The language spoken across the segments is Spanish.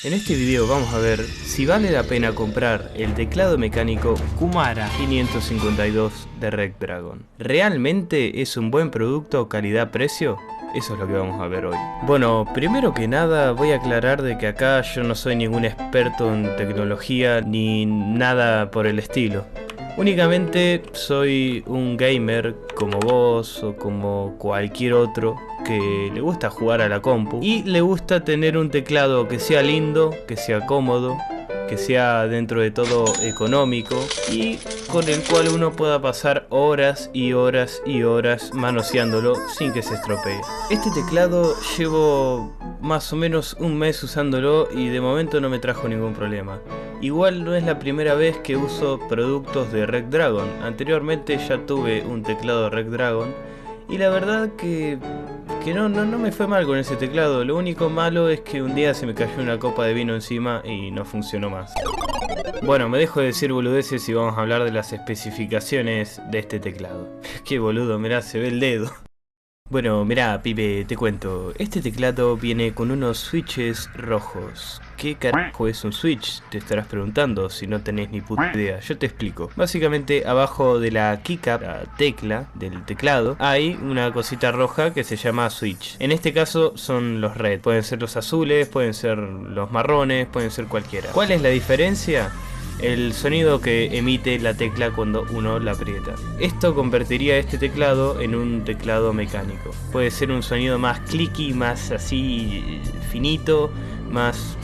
En este video vamos a ver si vale la pena comprar el teclado mecánico Kumara 552 de Red Dragon. ¿Realmente es un buen producto calidad-precio? Eso es lo que vamos a ver hoy. Bueno, primero que nada voy a aclarar de que acá yo no soy ningún experto en tecnología ni nada por el estilo. Únicamente soy un gamer como vos o como cualquier otro que le gusta jugar a la compu y le gusta tener un teclado que sea lindo, que sea cómodo, que sea dentro de todo económico y con el cual uno pueda pasar horas y horas y horas manoseándolo sin que se estropee. Este teclado llevo más o menos un mes usándolo y de momento no me trajo ningún problema. Igual no es la primera vez que uso productos de Red Dragon. Anteriormente ya tuve un teclado Red Dragon y la verdad que no me fue mal con ese teclado. Lo único malo es que un día se me cayó una copa de vino encima y no funcionó más. Bueno, me dejo de decir boludeces y vamos a hablar de las especificaciones de este teclado. Qué boludo, mirá, se ve el dedo. Bueno, mirá, pibe, te cuento. Este teclado viene con unos switches rojos. ¿Qué carajo es un switch? Te estarás preguntando si no tenés ni puta idea. Yo te explico. Básicamente, abajo de la keycap, la tecla del teclado, hay una cosita roja que se llama switch. En este caso son los red. Pueden ser los azules, pueden ser los marrones, pueden ser cualquiera. ¿Cuál es la diferencia? El sonido que emite la tecla cuando uno la aprieta. Esto convertiría este teclado en un teclado mecánico. Puede ser un sonido más clicky, más así finito, más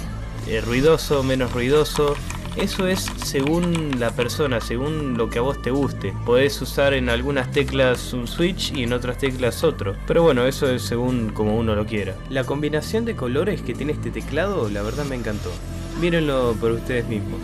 ruidoso, menos ruidoso. Eso es según la persona, según lo que a vos te guste. Podés usar en algunas teclas un switch y en otras teclas otro. Pero bueno, eso es según como uno lo quiera. La combinación de colores que tiene este teclado, la verdad me encantó. Mírenlo por ustedes mismos.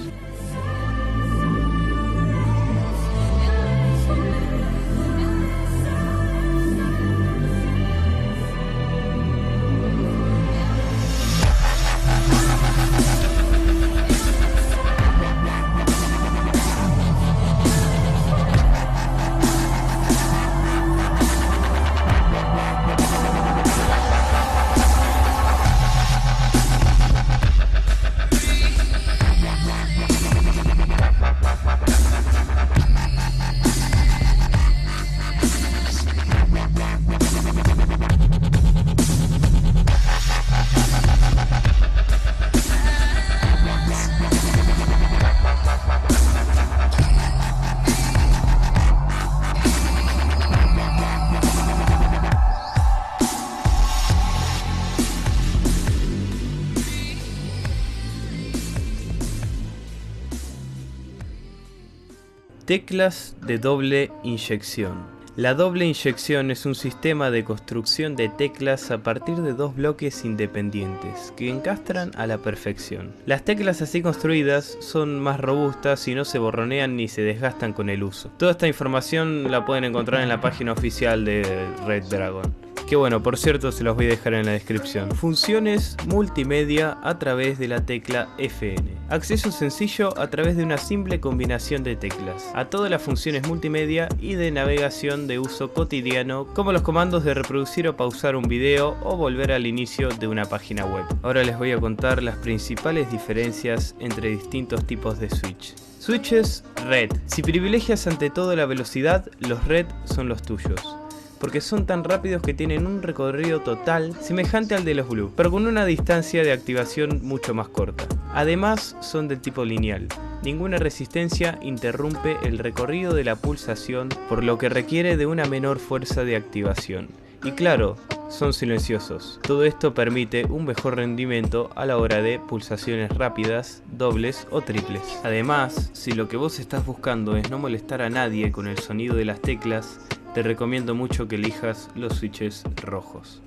Teclas de doble inyección. La doble inyección es un sistema de construcción de teclas a partir de dos bloques independientes que encastran a la perfección. Las teclas así construidas son más robustas y no se borronean ni se desgastan con el uso. Toda esta información la pueden encontrar en la página oficial de Red Dragon. Que bueno, por cierto, se los voy a dejar en la descripción. Funciones multimedia a través de la tecla FN. Acceso sencillo a través de una simple combinación de teclas a todas las funciones multimedia y de navegación de uso cotidiano, como los comandos de reproducir o pausar un video o volver al inicio de una página web. Ahora les voy a contar las principales diferencias entre distintos tipos de switch. Switches red. Si privilegias ante todo la velocidad, los red son los tuyos, porque son tan rápidos que tienen un recorrido total semejante al de los blue, pero con una distancia de activación mucho más corta. Además son del tipo lineal. Ninguna resistencia interrumpe el recorrido de la pulsación, por lo que requiere de una menor fuerza de activación. Y claro, son silenciosos. Todo esto permite un mejor rendimiento a la hora de pulsaciones rápidas, dobles o triples. Además, si lo que vos estás buscando es no molestar a nadie con el sonido de las teclas, te recomiendo mucho que elijas los switches rojos.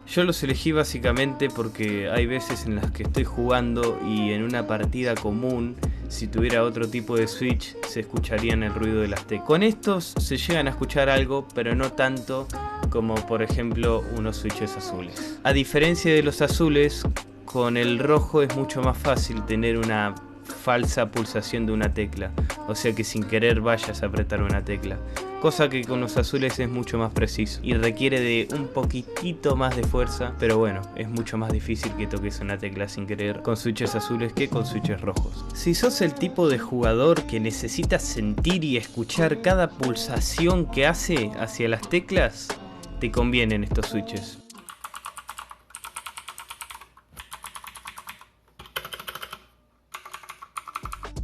Yo los elegí básicamente porque hay veces en las que estoy jugando y en una partida común, si tuviera otro tipo de switch, se escucharían el ruido de las teclas. Con estos se llegan a escuchar algo, pero no tanto como por ejemplo unos switches azules. A diferencia de los azules, con el rojo es mucho más fácil tener una falsa pulsación de una tecla, o sea que sin querer vayas a apretar una tecla. cosa que con los azules es mucho más preciso y requiere de un poquitito más de fuerza, pero bueno, es mucho más difícil que toques una tecla sin querer con switches azules que con switches rojos. Si sos el tipo de jugador que necesita sentir y escuchar cada pulsación que hace hacia las teclas, te convienen estos switches.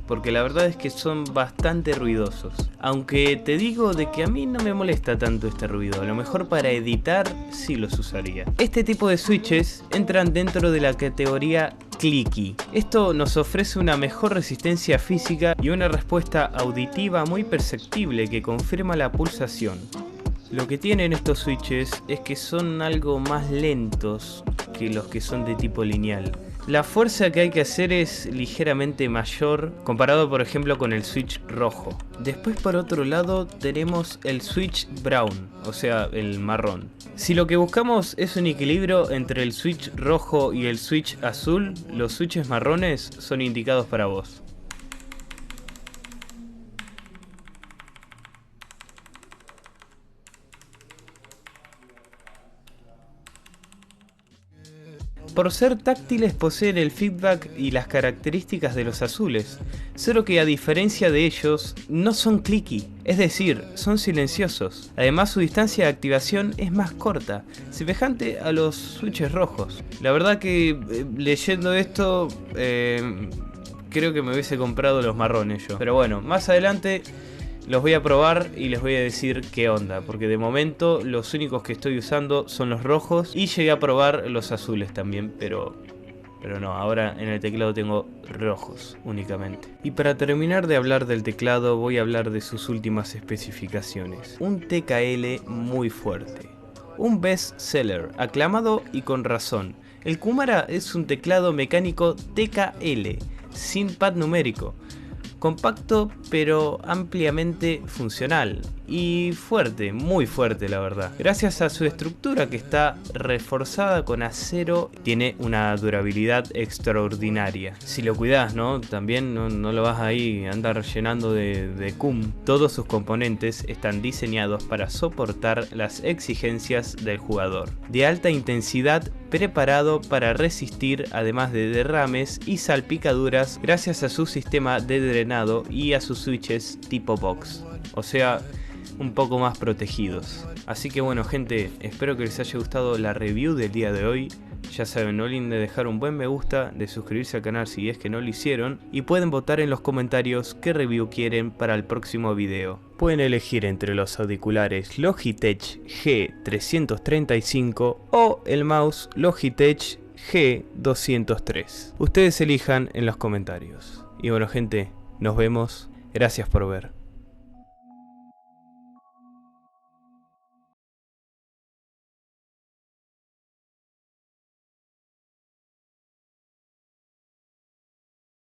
Porque la verdad es que son bastante ruidosos. Aunque te digo de que a mí no me molesta tanto este ruido, a lo mejor para editar sí los usaría. Este tipo de switches entran dentro de la categoría clicky. Esto nos ofrece una mejor resistencia física y una respuesta auditiva muy perceptible que confirma la pulsación. Lo que tienen estos switches es que son algo más lentos que los que son de tipo lineal. La fuerza que hay que hacer es ligeramente mayor comparado por ejemplo con el switch rojo. Después por otro lado tenemos el switch brown, o sea el marrón. Si lo que buscamos es un equilibrio entre el switch rojo y el switch azul, los switches marrones son indicados para vos. Por ser táctiles poseen el feedback y las características de los azules, solo que a diferencia de ellos no son clicky, es decir, son silenciosos. Además su distancia de activación es más corta, semejante a los switches rojos. La verdad que leyendo esto creo que me hubiese comprado los marrones yo, pero bueno, más adelante los voy a probar y les voy a decir qué onda, porque de momento los únicos que estoy usando son los rojos y llegué a probar los azules también, pero no, ahora en el teclado tengo rojos únicamente. Y para terminar de hablar del teclado voy a hablar de sus últimas especificaciones. Un TKL muy fuerte, un best seller, aclamado y con razón. El Kumara es un teclado mecánico TKL, sin pad numérico. Compacto pero ampliamente funcional y fuerte, muy fuerte la verdad. Gracias a su estructura que está reforzada con acero, tiene una durabilidad extraordinaria. Si lo cuidas, ¿no? También no lo vas ahí a andar llenando de cum. Todos sus componentes están diseñados para soportar las exigencias del jugador. De alta intensidad, preparado para resistir además de derrames y salpicaduras gracias a su sistema de drenado y a sus switches tipo box, o sea, un poco más protegidos. Así que bueno gente, espero que les haya gustado la review del día de hoy. Ya saben, no olviden de dejar un buen me gusta, de suscribirse al canal si es que no lo hicieron, y pueden votar en los comentarios qué review quieren para el próximo video. Pueden elegir entre los auriculares Logitech G335 o el mouse Logitech G203. Ustedes elijan en los comentarios. Y bueno gente, nos vemos. Gracias por ver.